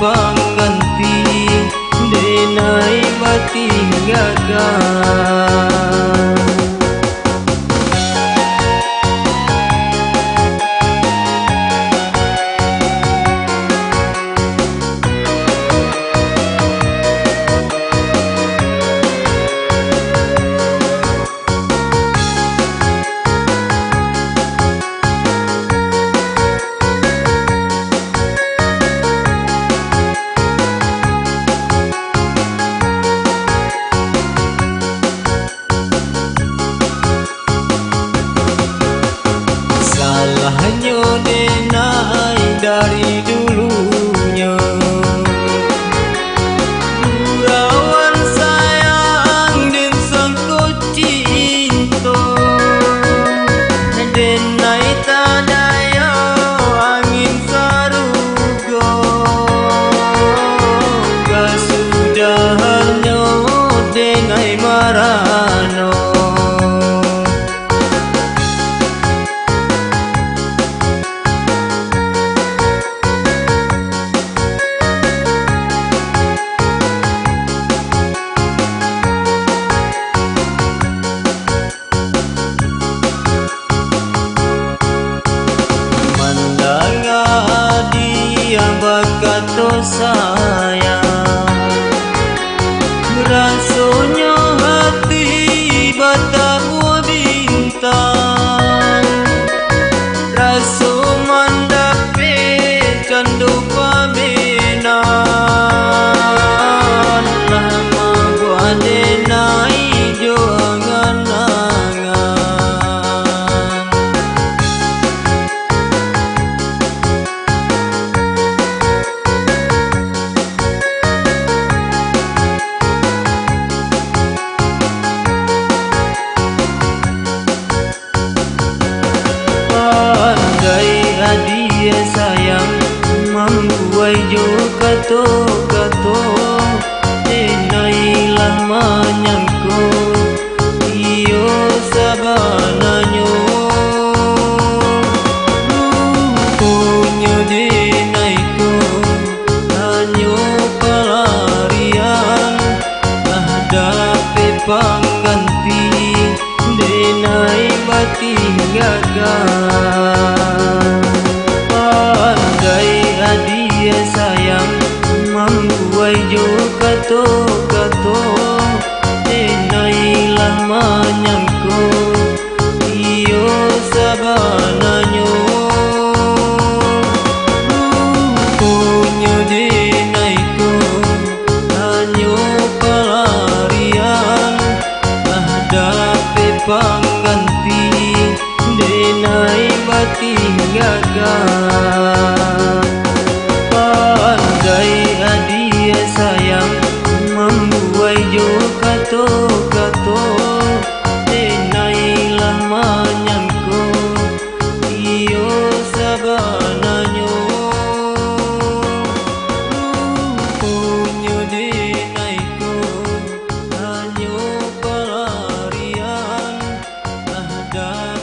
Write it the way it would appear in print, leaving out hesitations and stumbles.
pangganti denai bating gagal. Salahnya denai dari dulunya, Gurauan sayang dan sangko cinta, denai tak daya angin sarugo, gasudahannya denai marano. Bakato sayang, rasanya hati batamu bintang, raso mandape candu paminan, lama gua denai joangan angan. Dia sayang membuai jo kato-kato, denailah menyangko iyo sabananyo, punya denaiko hanyo pelarian, hadapi pangganti denai bating gagal. Dia sayang membuai jo kato-kato, denailah menyangko iyo sabananyo, punya denaiko hanyo pelarian, hadapi pangganti denai bating gagal. Dia sayang membuai jo kato-kato, denailah menyangko iyo sabananyo, punya denaiko hanyo pelarian, hadapi